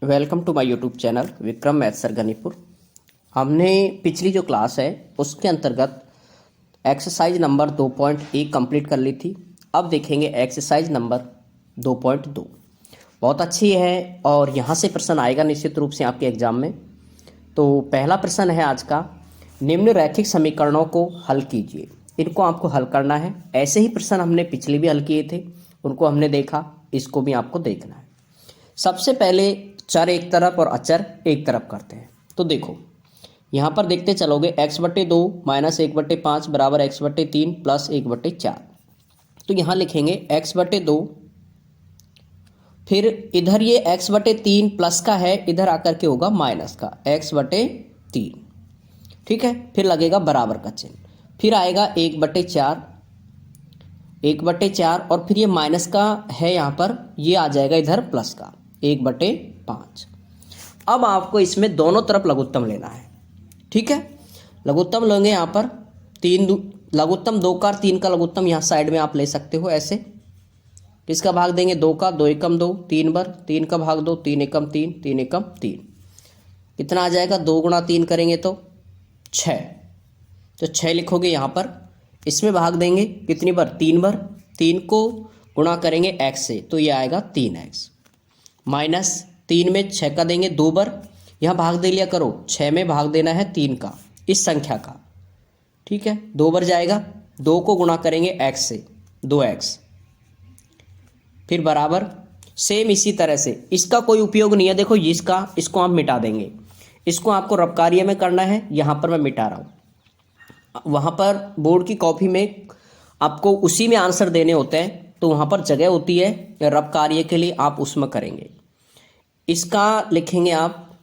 Welcome to my YouTube channel Vikram math sir Ganipur. हमने पिछली जो क्लास है उसके अंतर्गत एक्सरसाइज नंबर 2.1 कंप्लीट कर ली थी। अब देखेंगे एक्सरसाइज नंबर 2.2। बहुत अच्छी है और यहाँ से प्रश्न आएगा निश्चित रूप से आपके एग्जाम में। तो पहला प्रश्न है आज का, निम्न रैखिक समीकरणों को हल कीजिए। इनको आपको हल करना है। ऐसे ही प्रश्न हमने पिछले भी हल किए थे, उनको हमने देखा, इसको भी आपको देखना है। सबसे पहले चर एक तरफ और अचर एक तरफ करते हैं। तो देखो यहाँ पर देखते चलोगे, x/2 - 1/5 बराबर x/3 प्लस 1/4। तो यहाँ लिखेंगे x/2, फिर इधर ये x/3 प्लस का है, इधर आकर के होगा माइनस का x/3। ठीक है, फिर लगेगा बराबर का चिन्ह, फिर आएगा 1/4, 1/4 और फिर ये माइनस का है यहाँ पर, ये आ जाएगा इधर प्लस का 1/5। अब आपको इसमें दोनों तरफ लघुत्तम लेना है। ठीक है, लघुत्तम लेंगे यहाँ पर लघुत्तम 2 का 3 का लघुत्तम यहाँ साइड में आप ले सकते हो ऐसे। किसका भाग देंगे? 2 का, 2 एकम 2, 3 बार, 3 का भाग 2, 3 एकम 3, 3 एकम 3। कितना आ जाएगा? 2 गुणा 3 करेंगे तो 6। तो 6 लिखोगे यहाँ पर। इसमें भाग देंगे कितनी बार? 3 बार। 3 को गुणा करेंगे x से तो ये आएगा 3x। माइनस 3 में 6 का देंगे 2 बार, यहाँ भाग दे लिया करो। 6 में भाग देना है 3 का, इस संख्या का। ठीक है, 2 बार जाएगा, 2 को गुणा करेंगे x से 2x, फिर बराबर। सेम इसी तरह से इसका कोई उपयोग नहीं है। देखो इसको आप मिटा देंगे, इसको आपको रब कार्य में करना है, यहाँ पर मैं मिटा रहा हूँ। वहाँ पर बोर्ड की कॉपी में आपको उसी में आंसर देने होते हैं, तो वहाँ पर जगह होती है रब कार्य के लिए, आप उसमें करेंगे। इसका लिखेंगे आप,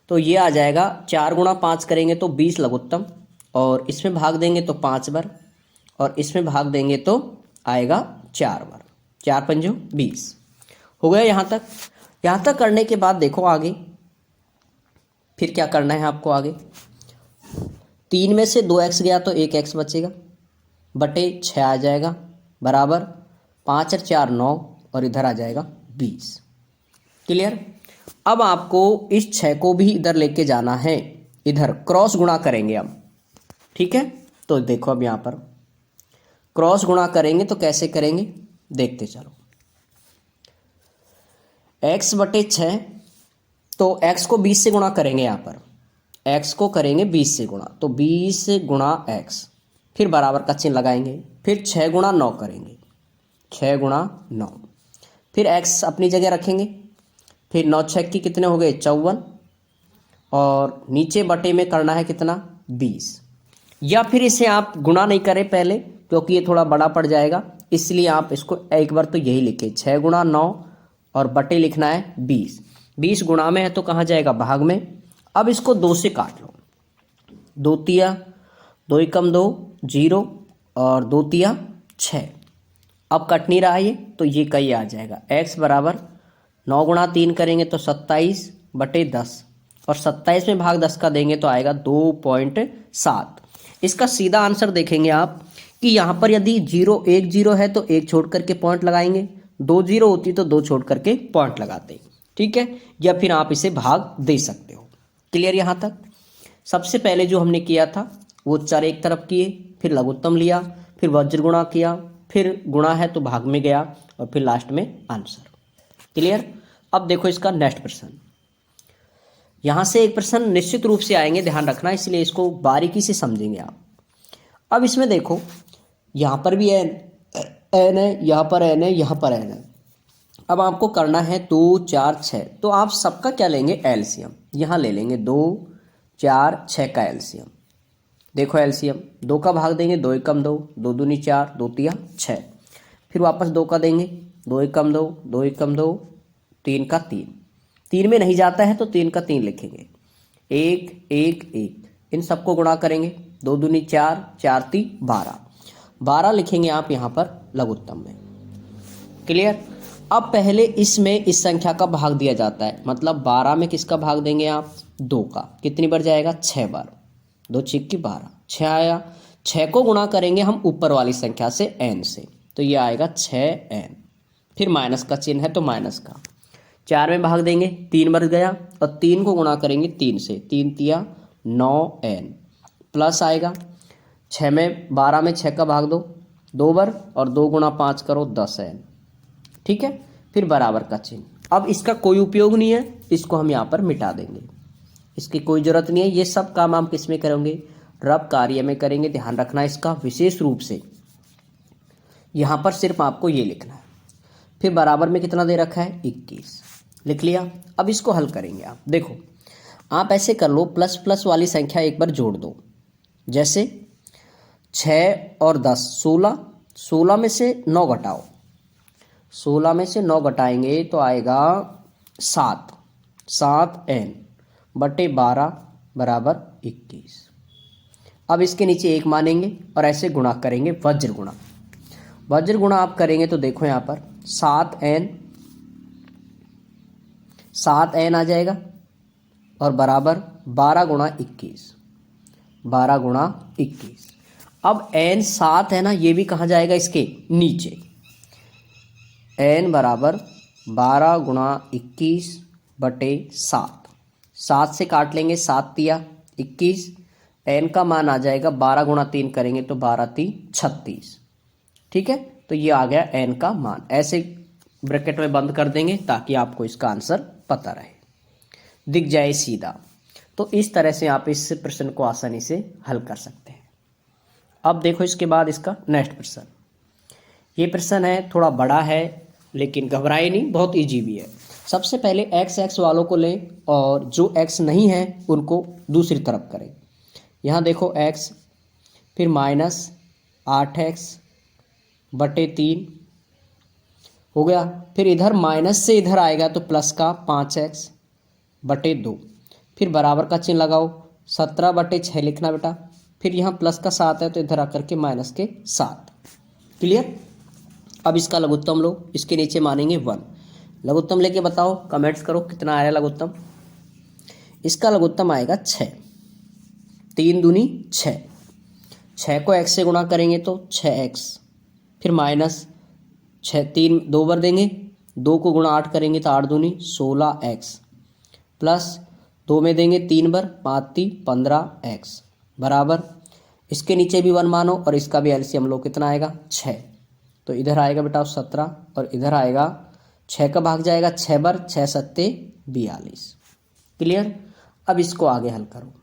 तो ये आ जाएगा 4 गुणा 5 करेंगे तो 20 लघुत्तम, और इसमें भाग देंगे तो 5 बार, और इसमें भाग देंगे तो आएगा 4 बार। 4 पंजो 20 हो गया। यहाँ तक करने के बाद देखो आगे फिर क्या करना है आपको। आगे 3 में से 2x गया तो 1x बचेगा, बटे 6 आ जाएगा, बराबर 5 और 4 9, और इधर आ जाएगा 20। क्लियर? अब आपको इस 6 को भी इधर लेके जाना है, इधर क्रॉस गुणा करेंगे अब। ठीक है, तो देखो अब यहाँ पर क्रॉस गुणा करेंगे तो कैसे करेंगे देखते चलो। x/6, तो x को 20 से गुणा करेंगे। यहाँ पर x को करेंगे 20 से गुणा, तो 20 गुणा x, फिर बराबर का चिन्ह लगाएंगे, फिर 6 गुणा 9 करेंगे, 6 गुणा 9, फिर x अपनी जगह रखेंगे, फिर 9 6 की कितने हो गए? 54, और नीचे बटे में करना है कितना? 20। या फिर इसे आप गुणा नहीं करें पहले, क्योंकि ये थोड़ा बड़ा पड़ जाएगा, इसलिए आप इसको एक बार तो यही लिखे 6 गुणा 9 और बटे लिखना है 20। 20 गुणा में है तो कहाँ जाएगा? भाग में। अब इसको 2 से काट लो, 2 तिया 2 एकम 2 0, और 2 तिया 6। अब कट नहीं रहा ये, तो ये कहीं आ जाएगा x बराबर 9 गुणा 3 करेंगे तो 27 बटे 10, और 27 में भाग 10 का देंगे तो आएगा 2.7। इसका सीधा आंसर देखेंगे आप कि यहाँ पर यदि 0 1 0 है तो 1 छोड़ करके पॉइंट लगाएंगे, 2 0 होती तो 2 छोड़ करके पॉइंट लगाते। ठीक है, या फिर आप इसे भाग दे सकते हो। क्लियर? यहाँ तक सबसे पहले जो हमने किया था वो चर एक तरफ किए, फिर लघुत्तम लिया, फिर वज्र गुणा किया, फिर गुणा है तो भाग में गया, और फिर लास्ट में आंसर। क्लियर? अब देखो इसका नेक्स्ट प्रश्न। यहाँ से एक प्रश्न निश्चित रूप से आएंगे, ध्यान रखना, इसलिए इसको बारीकी से समझेंगे आप। अब इसमें देखो यहाँ पर भी n है, यहाँ पर n है, यहाँ पर n है। अब आपको करना है 2 4 6, तो आप सबका क्या लेंगे? एलसीएम। यहाँ ले लेंगे 2 4 6 का एलसीएम। देखो एलसीएम, 2 का भाग देंगे 2 एकम 2, 2 दूनी 4, 2 तिया 6, फिर वापस 2 का देंगे 2 एकम 2, 2 एकम 2, 3 का 3। 3 में नहीं जाता है तो 3 का 3 लिखेंगे, 1 1 1, इन सबको गुणा करेंगे, 2 दूनी 4, 4 ती 12, 12 लिखेंगे आप यहाँ पर लघुत्तम में। क्लियर? अब पहले इसमें इस संख्या का भाग दिया जाता है, मतलब 12 में किसका भाग देंगे आप? 2 का। कितनी बार जाएगा? 6 बार। 2 6 की 12, 6 आया। 6 को गुणा करेंगे हम ऊपर वाली संख्या से n से, तो ये आएगा 6n, फिर माइनस का चिन्ह है तो माइनस का। 4 में भाग देंगे, 3 बच गया, और 3 को गुणा करेंगे 3 से, 3 तिया 9n, प्लस आएगा 6 में 12 में 6 का भाग दो 2 बार, और 2 गुणा 5 करो 10n। ठीक है, फिर बराबर का चिन्ह। अब इसका कोई उपयोग नहीं है, इसको हम यहाँ पर मिटा देंगे, इसकी कोई ज़रूरत नहीं है। ये सब काम हम किस में करेंगे, रब कार्य में करेंगे। ध्यान रखना इसका विशेष रूप से, यहाँ पर सिर्फ आपको ये लिखना है। फिर बराबर में कितना दे रखा है, 21, लिख लिया। अब इसको हल करेंगे आप, देखो आप ऐसे कर लो, प्लस प्लस वाली संख्या एक बार जोड़ दो, जैसे 6 और 10 16, 16 में से 9 घटाओ, 16 में से 9 घटाएंगे तो आएगा 7, 7n बटे 12 बराबर 21। अब इसके नीचे 1 मानेंगे और ऐसे गुणा करेंगे, वज्र गुणा। वज्र गुणा आप करेंगे तो देखो यहाँ पर 7n आ जाएगा, और बराबर 12 गुणा 21, 12 गुणा 21। अब n 7 है ना, ये भी कहाँ जाएगा, इसके नीचे। n बराबर 12 गुणा 21 बटे 7, 7 से काट लेंगे, 7 तिया 21, n का मान आ जाएगा 12 गुणा 3 करेंगे तो 12 3 36। ठीक है, तो ये आ गया n का मान। ऐसे ब्रैकेट में बंद कर देंगे ताकि आपको इसका आंसर पता रहे, दिख जाए सीधा। तो इस तरह से आप इस प्रश्न को आसानी से हल कर सकते हैं। अब देखो इसके बाद इसका नेक्स्ट प्रश्न। ये प्रश्न है, थोड़ा बड़ा है लेकिन घबराए नहीं, बहुत इजी भी है। सबसे पहले x वालों को लें और जो x नहीं है उनको दूसरी तरफ करें। यहाँ देखो x, फिर माइनस 8x बटे 3 हो गया, फिर इधर माइनस से इधर आएगा तो प्लस का 5x बटे 2, फिर बराबर का चिन्ह लगाओ, 17 बटे 6 लिखना बेटा, फिर यहाँ प्लस का 7 है तो इधर आकर के माइनस के 7। क्लियर। अब इसका लघुत्तम लो, इसके नीचे मानेंगे 1। लघुत्तम लेके बताओ, कमेंट्स करो कितना आ रहा है लघुत्तम। इसका लघुत्तम आएगा 6, 3 दूनी 6, 6 को x से गुणा करेंगे तो 6x, फिर माइनस 6, 3 2 बार देंगे, 2 को गुणा 8 करेंगे तो 8 दूनी 16x, प्लस 2 में देंगे 3 बार, 5 3 15x, बराबर इसके नीचे भी 1 मानो और इसका भी एलसीएम लो, कितना आएगा 6। तो इधर आएगा बेटा 17 और इधर आएगा 6 का भाग जाएगा 6 बार, 6 सत्ते 42। क्लियर। अब इसको आगे हल करो।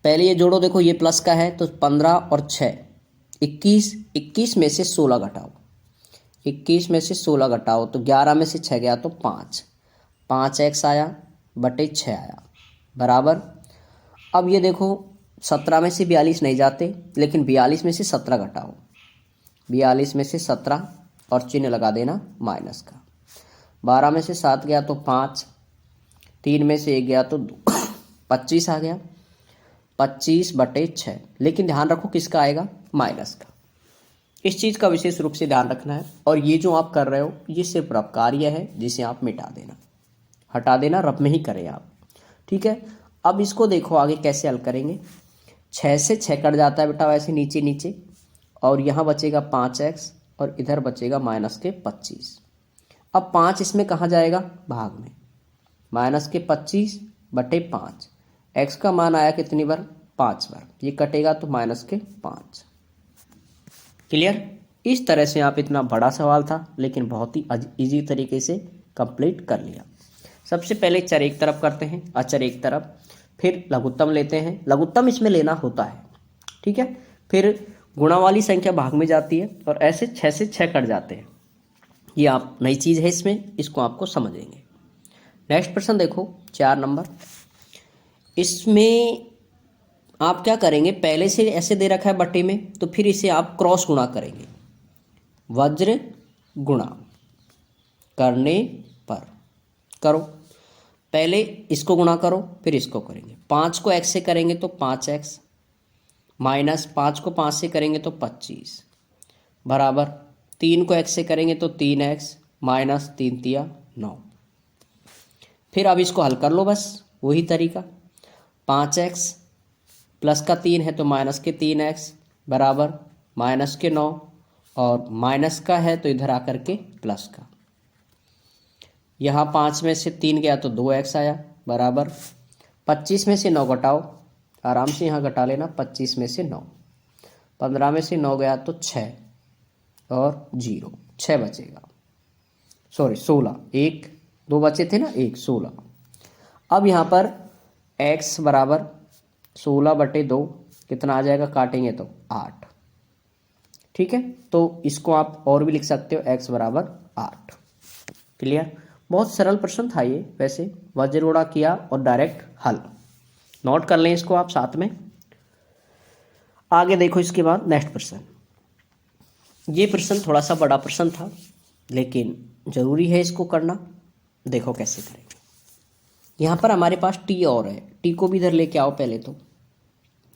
पहले ये जोड़ो, देखो ये प्लस का है तो 15 और 6 21, 21 में से 16 घटाओ, 21 में से 16 घटाओ तो 11 में से 6 गया तो 5, 5x आया बटे 6 आया, बराबर। अब ये देखो 17 में से 42 नहीं जाते, लेकिन 42 में से 17 घटाओ, 42 में से 17 और चिन्ह लगा देना माइनस का। 12 में से 7 गया तो 5, 3 में से 1 गया तो 2, 25 आ गया, 25 बटे 6। लेकिन ध्यान रखो किसका आएगा, माइनस का। इस चीज़ का विशेष रूप से ध्यान रखना है। और ये जो आप कर रहे हो ये सिर्फ रफ कार्य है, जिसे आप मिटा देना, हटा देना, रफ में ही करें आप। ठीक है। अब इसको देखो आगे कैसे हल करेंगे। 6 से 6 कट जाता है बेटा वैसे नीचे नीचे, और यहाँ बचेगा 5x और इधर बचेगा माइनस के 25। अब 5 इसमें कहाँ जाएगा, भाग में, माइनस के 25 बटे 5, x का मान आया कितनी बार, 5 बार, ये कटेगा तो माइनस के 5। क्लियर। इस तरह से आप, इतना बड़ा सवाल था लेकिन बहुत ही इजी तरीके से कंप्लीट कर लिया। सबसे पहले चर एक तरफ करते हैं, अचर एक तरफ, फिर लघुत्तम लेते हैं। लघुत्तम इसमें लेना होता है, ठीक है। फिर गुणा वाली संख्या भाग में जाती है और ऐसे 6 से 6 कट जाते हैं। ये आप नई चीज़ है इसमें, इसको आपको समझेंगे। नेक्स्ट प्रश्न देखो 4 नंबर। इसमें आप क्या करेंगे, पहले से ऐसे दे रखा है बटे में, तो फिर इसे आप क्रॉस गुणा करेंगे, वज्र गुणा करने पर। करो, पहले इसको गुणा करो फिर इसको करेंगे। 5 को x से करेंगे तो 5x, माइनस 5 को 5 से करेंगे तो 25, बराबर 3 को x से करेंगे तो 3x, माइनस 3 तिया 9। फिर अब इसको हल कर लो, बस वही तरीका। 5x प्लस का 3 है तो माइनस के 3x, बराबर माइनस के 9, और माइनस का है तो इधर आकर के प्लस का। यहाँ 5 में से 3 गया तो 2x आया बराबर 25 में से 9 घटाओ, आराम से यहाँ घटा लेना, 25 में से 9, 15 में से 9 गया तो 6 और 0, 6 बचेगा, सॉरी 16, 1 2 बचे थे ना, 1 16। अब यहाँ पर x बराबर 16/2 कितना आ जाएगा, काटेंगे तो 8। ठीक है, तो इसको आप और भी लिख सकते हो, x बराबर 8। क्लियर, बहुत सरल प्रश्न था ये, वैसे वज्र गुणा किया और डायरेक्ट हल। नोट कर लें इसको आप साथ में। आगे देखो इसके बाद नेक्स्ट प्रश्न। ये प्रश्न थोड़ा सा बड़ा प्रश्न था लेकिन ज़रूरी है इसको करना। देखो कैसे करेंगे। यहाँ पर हमारे पास t और है, t को भी इधर लेके आओ पहले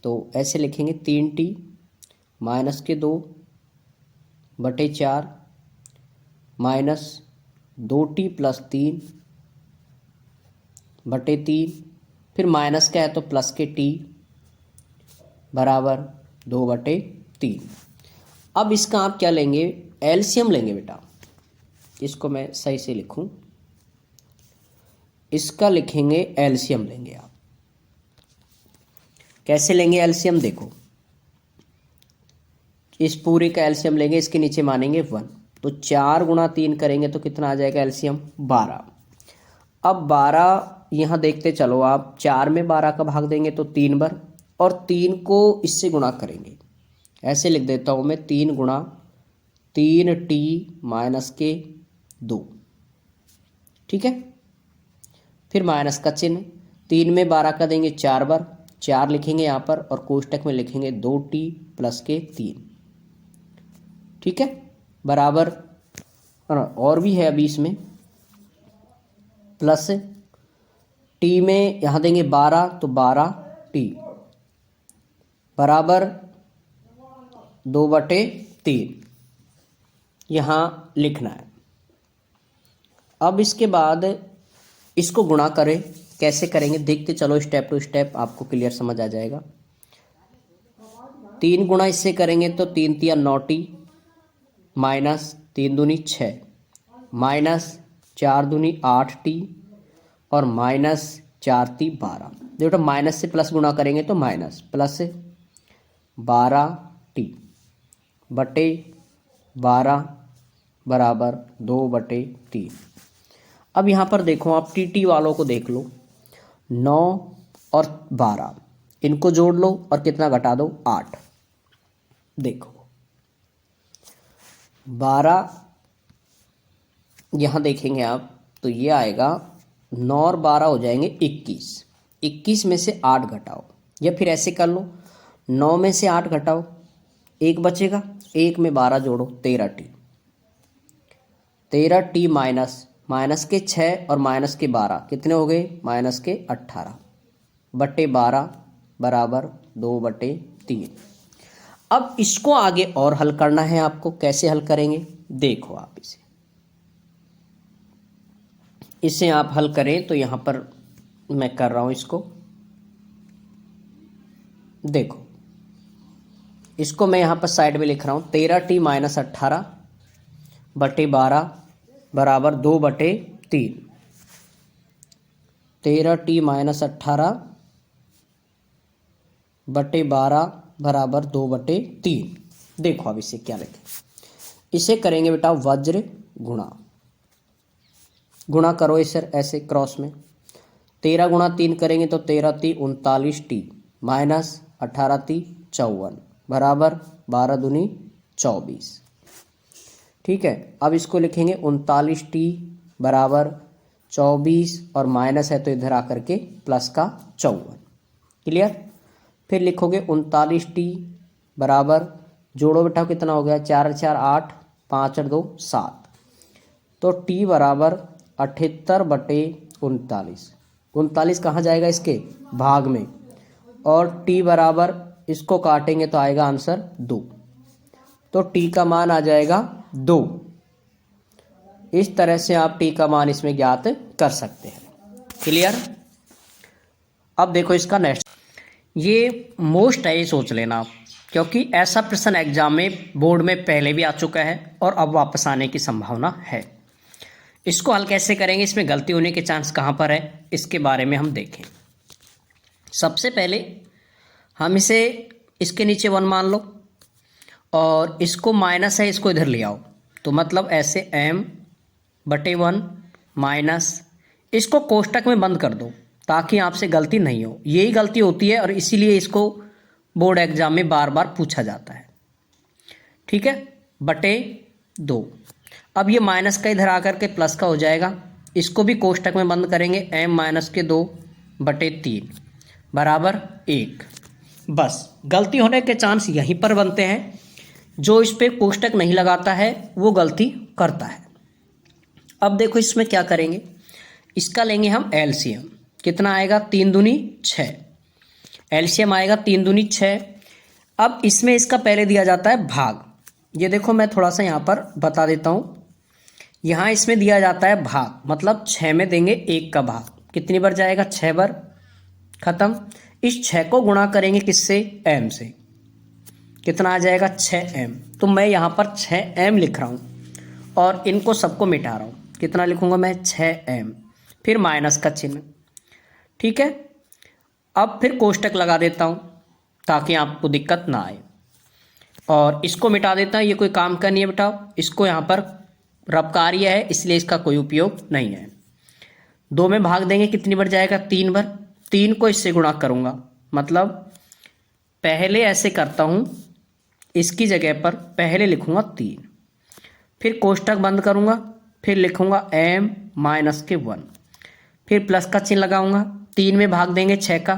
तो ऐसे लिखेंगे 3t माइनस के 2/4 माइनस 2t प्लस 3/3, फिर माइनस का है तो प्लस के t बराबर 2/3। अब इसका आप क्या लेंगे, एलसीएम लेंगे बेटा। इसको मैं सही से लिखूं, इसका लिखेंगे एलसीएम लेंगे आप। कैसे लेंगे एलसीएम, देखो इस पूरे का एलसीएम लेंगे, इसके नीचे मानेंगे 1, तो 4 गुणा 3 करेंगे तो कितना आ जाएगा एलसीएम, 12। अब 12 यहाँ देखते चलो आप, 4 में 12 का भाग देंगे तो 3 बार, और 3 को इससे गुणा करेंगे। ऐसे लिख देता हूँ मैं, 3 गुणा 3t माइनस के 2। ठीक है, फिर माइनस का चिन्ह, 3 में 12 का देंगे 4 बार, 4 लिखेंगे यहाँ पर और कोष्टक में लिखेंगे 2t प्लस के 3। ठीक है, बराबर, और भी है अभी इसमें प्लस t में यहाँ देंगे 12 तो 12t बराबर 2/3 यहाँ लिखना है। अब इसके बाद इसको गुणा करें, कैसे करेंगे देखते चलो, स्टेप टू स्टेप आपको क्लियर समझ आ जाएगा। 3 गुणा इससे करेंगे तो 3 तिया 9t माइनस 3 दूनी 6 माइनस 4 दूनी 8t और माइनस 4t 12। देखो माइनस से प्लस गुणा करेंगे तो माइनस प्लस 12t बटे 12 बराबर 2/3। अब यहाँ पर देखो आप टी वालों को देख लो, 9 और 12 इनको जोड़ लो और कितना घटा दो, 8। देखो 12 यहाँ देखेंगे आप तो ये आएगा 9 और 12 हो जाएंगे 21। 21 में से 8 घटाओ, या फिर ऐसे कर लो 9 में से 8 घटाओ, 1 बचेगा, 1 में 12 जोड़ो 13t। 13t माइनस के 6 और माइनस के 12 कितने हो गए, माइनस के 18 बटे 12 बराबर 2/3। अब इसको आगे और हल करना है आपको। कैसे हल करेंगे देखो आप, इसे आप हल करें तो यहाँ पर मैं कर रहा हूँ इसको। देखो इसको मैं यहाँ पर साइड में लिख रहा हूँ, 13t माइनस 18 बटे 12 बराबर 2/3। 13t माइनस 18 बटे 12 बराबर 2/3। देखो अब इसे क्या लिखें, इसे करेंगे बेटा वज्र गुणा करो इसे ऐसे क्रॉस में। 13 गुणा 3 करेंगे तो 13t 39t माइनस 18t 54 बराबर 12 दूनी 24। ठीक है, अब इसको लिखेंगे 39t बराबर 24 और माइनस है तो इधर आकर के प्लस का 54। क्लियर, फिर लिखोगे 39t बराबर, जोड़ो बेटा कितना हो गया, 4 4 8 5 और 2 7, तो t बराबर 78/39। 39 कहाँ जाएगा, इसके भाग में, और t बराबर इसको काटेंगे तो आएगा आंसर 2, तो t का मान आ जाएगा 2। इस तरह से आप t का मान इसमें ज्ञात कर सकते हैं। क्लियर, अब देखो इसका नेक्स्ट, ये मोस्ट है, ये सोच लेना आप, क्योंकि ऐसा प्रश्न एग्जाम में बोर्ड में पहले भी आ चुका है और अब वापस आने की संभावना है। इसको हल कैसे करेंगे, इसमें गलती होने के चांस कहाँ पर है, इसके बारे में हम देखें। सबसे पहले हम इसे इसके नीचे 1 मान लो और इसको माइनस है, इसको इधर ले आओ, तो मतलब ऐसे m/1 माइनस, इसको कोष्टक में बंद कर दो ताकि आपसे गलती नहीं हो। यही गलती होती है और इसीलिए इसको बोर्ड एग्जाम में बार बार पूछा जाता है। ठीक है, /2। अब ये माइनस का इधर आकर के प्लस का हो जाएगा, इसको भी कोष्टक में बंद करेंगे, m-2/3 बराबर 1। बस गलती होने के चांस यहीं पर बनते हैं। जो इस पे कोष्टक नहीं लगाता है वो गलती करता है। अब देखो इसमें क्या करेंगे, इसका लेंगे हम एलसीएम। कितना आएगा, 3 दूनी 6। एलसीएम आएगा 3 दूनी 6। अब इसमें इसका पहले दिया जाता है भाग। ये देखो मैं थोड़ा सा यहाँ पर बता देता हूँ। यहाँ इसमें दिया जाता है भाग, मतलब 6 में देंगे 1 का भाग। कितनी बार जाएगा, 6 बार। खत्म। इस 6 को गुणा करेंगे किससे, m से। कितना आ जाएगा, 6m। तो मैं यहाँ पर 6m लिख रहा हूँ और इनको सबको मिटा रहा हूँ। कितना लिखूँगा मैं, 6m, फिर माइनस का चिन्ह। ठीक है, अब फिर कोष्टक लगा देता हूँ ताकि आपको दिक्कत ना आए और इसको मिटा देता हूँ। ये कोई काम का नहीं है बेटा, इसको यहाँ पर रब कार्य है इसलिए इसका कोई उपयोग नहीं है। 2 में भाग देंगे, कितनी बार जाएगा, 3 बार। 3 को इससे गुणा करूँगा, मतलब पहले ऐसे करता हूँ, इसकी जगह पर पहले लिखूँगा 3, फिर कोष्टक बंद करूँगा, फिर लिखूँगा m-1, फिर प्लस का चिन्ह लगाऊंगा। 3 में भाग देंगे 6 का,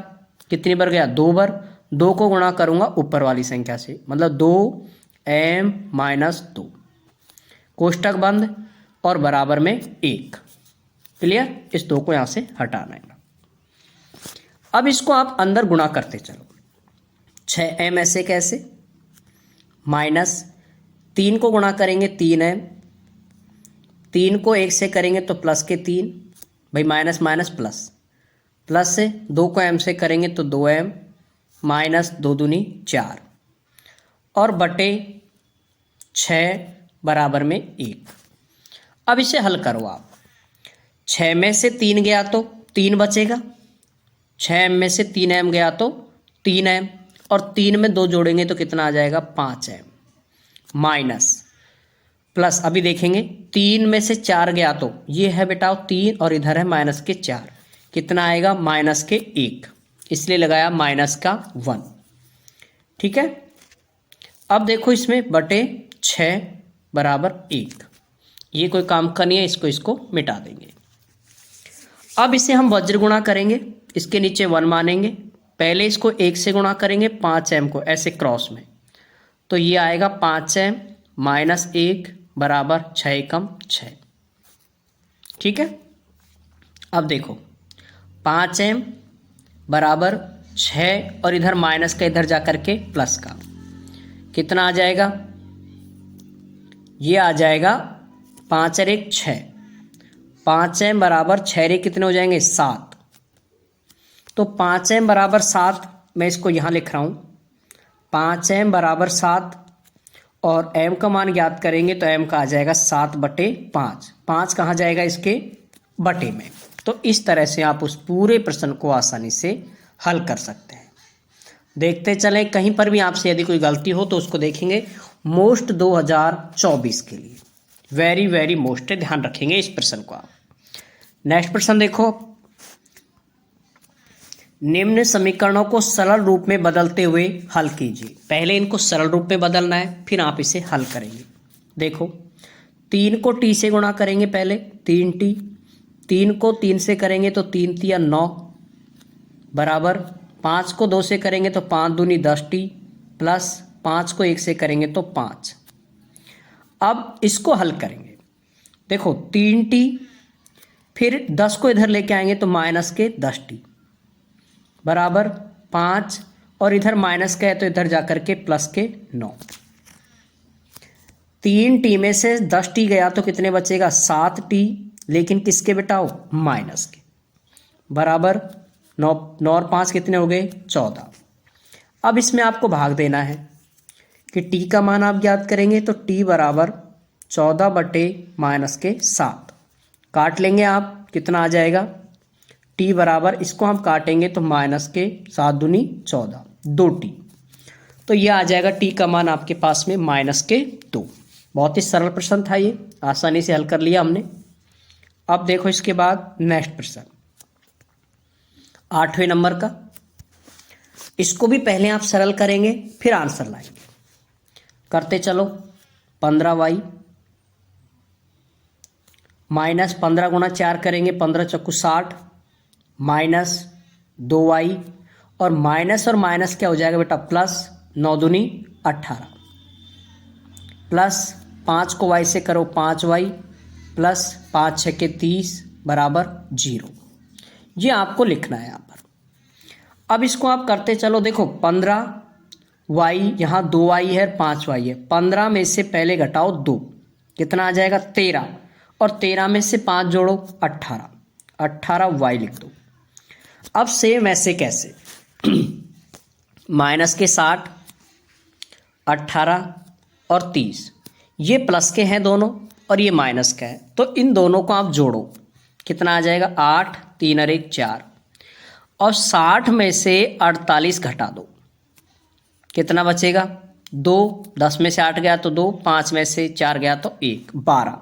कितनी बार गया, 2 बार। 2 को गुणा करूंगा ऊपर वाली संख्या से, मतलब 2m-2, कोष्टक बंद और बराबर में 1। क्लियर, इस 2 को यहाँ से हटाना है। अब इसको आप अंदर गुणा करते चलो। 6m ऐसे कैसे, माइनस 3 को गुणा करेंगे 3m, 3 को 1 से करेंगे तो प्लस के 3, भाई माइनस माइनस प्लस, प्लस से 2 को m से करेंगे तो 2m, माइनस 2 दूनी 4 और बटे 6 बराबर में 1। अब इसे हल करो आप। 6 में से 3 गया तो 3 बचेगा, 6m में से 3m गया तो 3m, और 3 में 2 जोड़ेंगे तो कितना आ जाएगा, 5m, माइनस प्लस। अभी देखेंगे 3 में से 4 गया तो ये है बेटा 3 और इधर है माइनस के 4, कितना आएगा, माइनस के 1, इसलिए लगाया माइनस का 1। ठीक है, अब देखो इसमें बटे 6 बराबर 1, ये कोई काम का नहीं है, इसको मिटा देंगे। अब इसे हम वज्र गुणा करेंगे, इसके नीचे 1 मानेंगे, पहले इसको 1 से गुणा करेंगे 5m को ऐसे क्रॉस में, तो ये आएगा 5m माइनस 1 बराबर 6 कम 6। ठीक है, अब देखो 5m बराबर 6 और इधर माइनस का इधर जा करके प्लस का, कितना आ जाएगा, ये आ जाएगा 5 और 1 6, 5m बराबर 6 कितने हो जाएंगे, 7। तो 5m बराबर 7, मैं इसको यहाँ लिख रहा हूँ, 5m बराबर 7 और m का मान ज्ञात करेंगे तो m का आ जाएगा 7/5। 5 कहाँ जाएगा, इसके बटे में। तो इस तरह से आप उस पूरे प्रश्न को आसानी से हल कर सकते हैं। देखते चलें, कहीं पर भी आपसे यदि कोई गलती हो तो उसको देखेंगे मोस्ट 2024 के लिए, वेरी वेरी मोस्ट, ध्यान रखेंगे इस प्रश्न को आप। नेक्स्ट प्रश्न देखो, निम्न समीकरणों को सरल रूप में बदलते हुए हल कीजिए। पहले इनको सरल रूप में बदलना है, फिर आप इसे हल करेंगे। देखो 3 को t से गुणा करेंगे, पहले 3t, 3 को 3 से करेंगे तो 3 तिया 9 बराबर 5 को 2 से करेंगे तो 5 दूनी 10t प्लस 5 को 1 से करेंगे तो 5। अब इसको हल करेंगे, देखो 3t, फिर 10 को इधर लेके आएंगे तो माइनस के 10t बराबर 5, और इधर माइनस का है तो इधर जाकर के प्लस के 9। 3t में से 10t गया तो कितने बचेगा, 7t, लेकिन किसके बेटाओ, माइनस के, बराबर 9 और 5 कितने हो गए, 14। अब इसमें आपको भाग देना है कि t का मान आप ज्ञात करेंगे तो t बराबर 14 बटे माइनस के 7, काट लेंगे आप, कितना आ जाएगा t बराबर, इसको हम काटेंगे तो माइनस के 7 दूनी 14, 2t। तो ये आ जाएगा t का मान आपके पास में -2। बहुत ही सरल प्रश्न था ये, आसानी से हल कर लिया हमने। अब देखो इसके बाद नेक्स्ट प्रश्न 8वें नंबर का। इसको भी पहले आप सरल करेंगे फिर आंसर लाएंगे। करते चलो। 15y माइनस 15 गुणा 4 करेंगे, 15 चक्कू 60 माइनस 2y, और माइनस क्या हो जाएगा बेटा प्लस, 9 दूनी 18 प्लस 5 को y से करो 5y प्लस 5 छक्के 30 बराबर 0। ये आपको लिखना है यहाँ पर। अब इसको आप करते चलो। देखो 15y, यहाँ 2y है 5y है, 15 में से पहले घटाओ 2, कितना आ जाएगा 13, और 13 में से 5 जोड़ो 18, 18y लिख दो। अब सेम ऐसे कैसे माइनस के 60, 18 और 30, ये प्लस के हैं दोनों और ये माइनस का है, तो इन दोनों को आप जोड़ो, कितना आ जाएगा 8, 3 और 1 4, और 60 में से 48 घटा दो, कितना बचेगा 2, 10 में से 8 गया तो 2, 5 में से 4 गया तो 1, 12।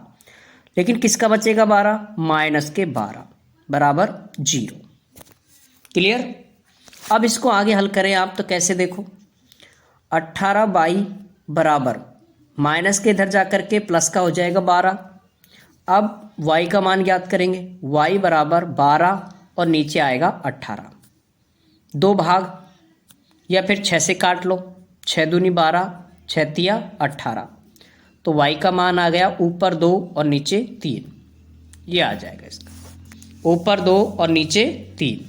लेकिन किसका बचेगा 12, माइनस के 12 बराबर 0। क्लियर। अब इसको आगे हल करें आप तो कैसे, देखो 18y बराबर माइनस के इधर जाकर के प्लस का हो जाएगा 12। अब y का मान ज्ञात करेंगे, y बराबर 12 और नीचे आएगा 18, 2 भाग या फिर 6 से काट लो, 6 दूनी 12, 6 तिया 18, तो y का मान आ गया ऊपर 2 और नीचे 3। ये आ जाएगा इसका, ऊपर 2 और नीचे 3,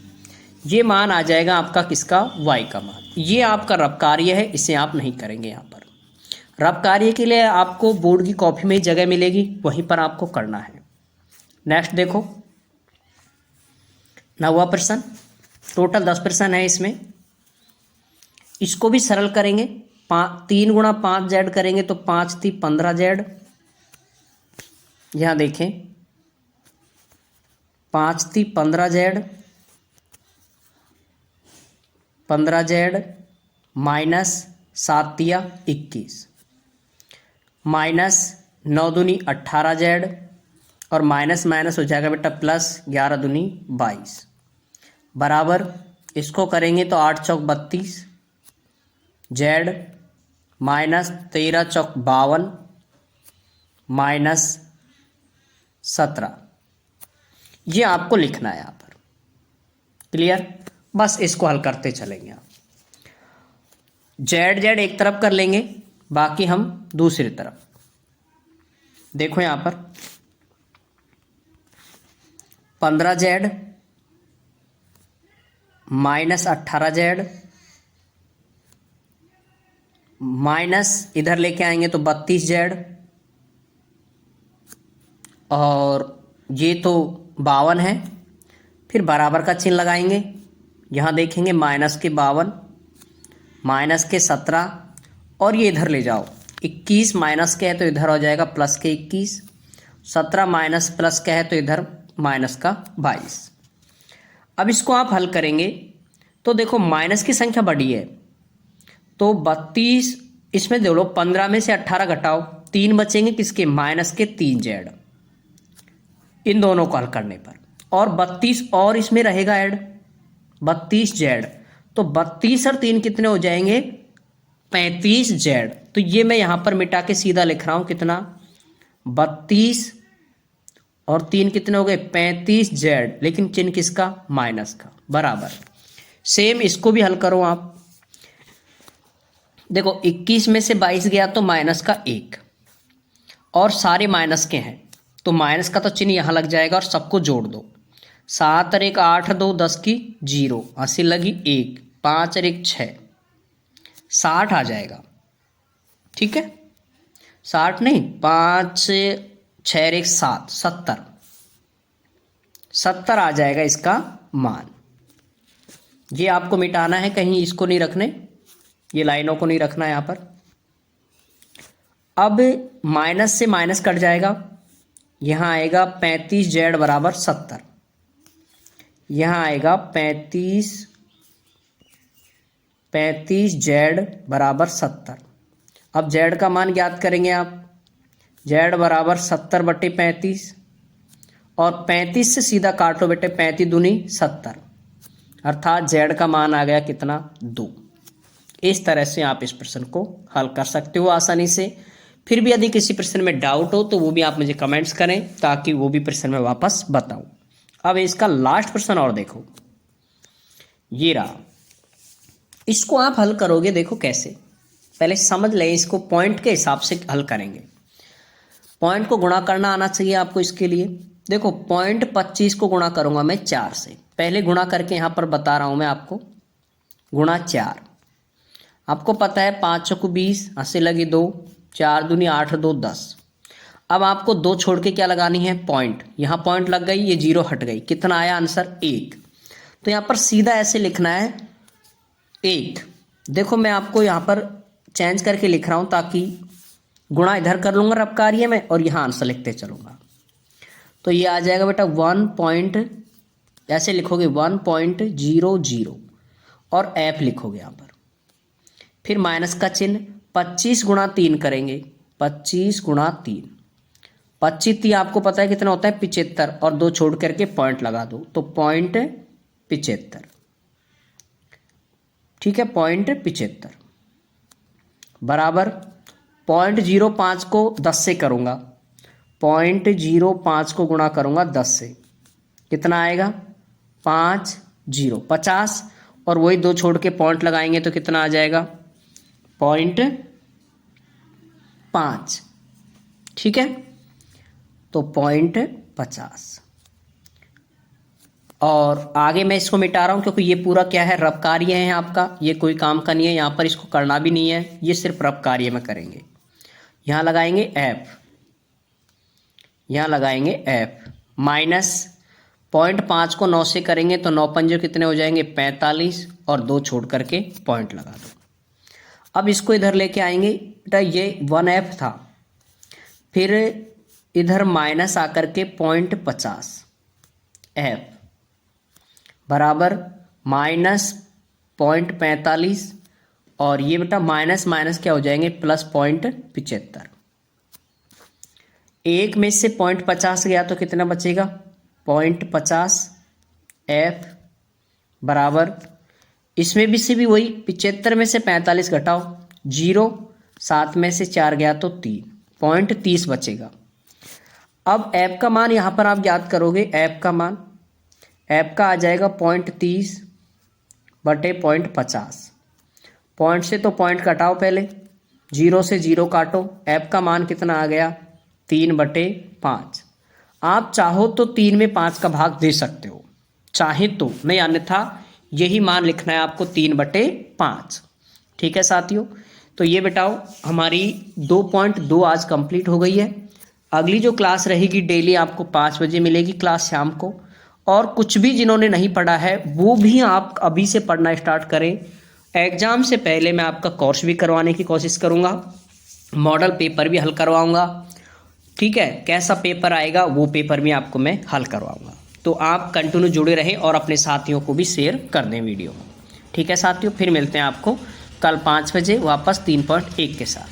ये मान आ जाएगा आपका किसका, y का मान। ये आपका रब कार्य है, इसे आप नहीं करेंगे यहाँ पर। रब कार्य के लिए आपको बोर्ड की कॉपी में ही जगह मिलेगी, वहीं पर आपको करना है। नेक्स्ट देखो 9वां प्रश्न। टोटल 10 प्रश्न है इसमें। इसको भी सरल करेंगे। 3 गुणा 5 जेड करेंगे तो 5 × 3 = 15 जेड। यहाँ देखें 5 × 3 = 15 जेड, 15 जेड माइनस 7 × 3 = 21 माइनस 9 दूनी 18 जेड, और माइनस माइनस हो जाएगा बेटा प्लस, 11 दूनी 22 बराबर, इसको करेंगे तो 8 चौक 32 जेड माइनस 13 चौक 52 माइनस 17। ये आपको लिखना है यहाँ पर। क्लियर। बस इसको हल करते चलेंगे आप। जेड जेड एक तरफ कर लेंगे, बाकी हम दूसरी तरफ। देखो यहाँ पर 15 जेड माइनस 18 जेड माइनस इधर लेके आएंगे तो 32 जेड, और ये तो 52 है, फिर बराबर का चिन्ह लगाएंगे। यहाँ देखेंगे माइनस के 52 माइनस के 17, और ये इधर ले जाओ 21 माइनस के है तो इधर हो जाएगा प्लस के 21, 17 माइनस प्लस का है तो इधर माइनस का 22। अब इसको आप हल करेंगे तो देखो माइनस की संख्या बड़ी है तो 32, इसमें दे लो 15 में से 18 घटाओ, 3 बचेंगे किसके, माइनस के 3 जेड, इन दोनों को हल करने पर, और 32 और इसमें रहेगा ऐड 32 जेड, तो 32 और 3 कितने हो जाएंगे 35 जेड। तो ये मैं यहाँ पर मिटा के सीधा लिख रहा हूँ, कितना 32 और 3 कितने हो गए 35 जेड, लेकिन चिन्ह किसका, माइनस का, बराबर। सेम इसको भी हल करो आप। देखो 21 में से 22 गया तो माइनस का 1, और सारे माइनस के हैं तो माइनस का तो चिन्ह यहाँ लग जाएगा और सबको जोड़ दो। 7 और 1 8, 2 10 की 0, 80 लगी 1, 5 और 1 6, 60 आ जाएगा। ठीक है, 60 नहीं, 5 6 और 1 7, 70, 70 आ जाएगा इसका मान। ये आपको मिटाना है, कहीं इसको नहीं रखने, ये लाइनों को नहीं रखना है यहाँ पर। अब माइनस से माइनस कट जाएगा, यहाँ आएगा 35z बराबर 70, यहाँ आएगा 35z बराबर 70। अब z का मान ज्ञात करेंगे आप, z बराबर 70 बटे 35, और 35 से सीधा काटो बेटे, 35 दूनी 70, अर्थात z का मान आ गया कितना, 2। इस तरह से आप इस प्रश्न को हल कर सकते हो आसानी से। फिर भी यदि किसी प्रश्न में डाउट हो तो वो भी आप मुझे कमेंट्स करें, ताकि वो भी प्रश्न में वापस बताऊं। अब इसका लास्ट प्रश्न और देखो, ये रहा। इसको आप हल करोगे, देखो कैसे, पहले समझ लें इसको, पॉइंट के हिसाब से हल करेंगे। पॉइंट को गुणा करना आना चाहिए आपको। इसके लिए देखो, 0.25 को गुणा करूंगा मैं 4 से, पहले गुणा करके यहां पर बता रहा हूं मैं आपको, गुणा 4। आपको पता है 5 चौको 20, 80 लगी 2, 4 दूनी 8, 2 10। अब आपको 2 छोड़ के क्या लगानी है, पॉइंट। यहाँ पॉइंट लग गई, ये 0 हट गई, कितना आया आंसर, 1। तो यहाँ पर सीधा ऐसे लिखना है 1। देखो मैं आपको यहाँ पर चेंज करके लिख रहा हूँ, ताकि गुणा इधर कर लूँगा रब कार्य में और यहाँ आंसर लिखते चलूँगा। तो ये आ जाएगा बेटा 1 ऐसे लिखोगे 1.00 और f लिखोगे यहाँ पर, फिर माइनस का चिन्ह, 25 गुणा 3 करेंगे, 25 गुणा 3, 25 आपको पता है कितना होता है, 75, और 2 छोड़ करके पॉइंट लगा दो, तो 0.75, ठीक है, 0.75 बराबर 0.05 को 10 से करूँगा, 0.05 को गुणा करूँगा 10 से, कितना आएगा, 50, और वही 2 छोड़ के पॉइंट लगाएंगे तो कितना आ जाएगा, 0.5, ठीक है, तो 0.50। और आगे मैं इसको मिटा रहा हूं, क्योंकि ये पूरा क्या है, रब कार्य है आपका, ये कोई काम का नहीं है, यहाँ पर इसको करना भी नहीं है, ये सिर्फ रब कार्य में करेंगे। यहाँ लगाएंगे f, यहाँ लगाएंगे f, माइनस 0.5 को 9 से करेंगे तो 9 पंजे कितने हो जाएंगे, 45, और 2 छोड़ करके पॉइंट लगा दो। अब इसको इधर लेके आएंगे बेटा, ये 1f था, फिर इधर माइनस आकर के 0.50 f बराबर माइनस 0.45, और ये बेटा माइनस माइनस क्या हो जाएंगे, प्लस 0.75। एक में से 0.50 गया तो कितना बचेगा, 0.50 f बराबर, इसमें भी से भी वही 75 में से 45 घटाओ 0, 7 में से 4 गया तो 3, 0.30 बचेगा। अब f का मान यहाँ पर आप याद करोगे, f का मान, f का आ जाएगा 0.30 बटे 0.50, पॉइंट से तो पॉइंट कटाओ पहले, 0 से 0 काटो, f का मान कितना आ गया, 3/5। आप चाहो तो 3 में 5 का भाग दे सकते हो, चाहे तो, नहीं अन्यथा यही मान लिखना है आपको, 3/5, ठीक है साथियों। तो ये बेटाओ हमारी 2.2 आज कंप्लीट हो गई है। अगली जो क्लास रहेगी डेली आपको 5 बजे मिलेगी क्लास शाम को, और कुछ भी जिन्होंने नहीं पढ़ा है वो भी आप अभी से पढ़ना स्टार्ट करें। एग्ज़ाम से पहले मैं आपका कोर्स भी करवाने की कोशिश करूँगा, मॉडल पेपर भी हल करवाऊँगा, ठीक है, कैसा पेपर आएगा वो पेपर भी आपको मैं हल करवाऊँगा। तो आप कंटिन्यू जुड़े रहें और अपने साथियों को भी शेयर कर दें वीडियो, ठीक है साथियों। फिर मिलते हैं आपको कल 5 बजे वापस 3.1 के साथ।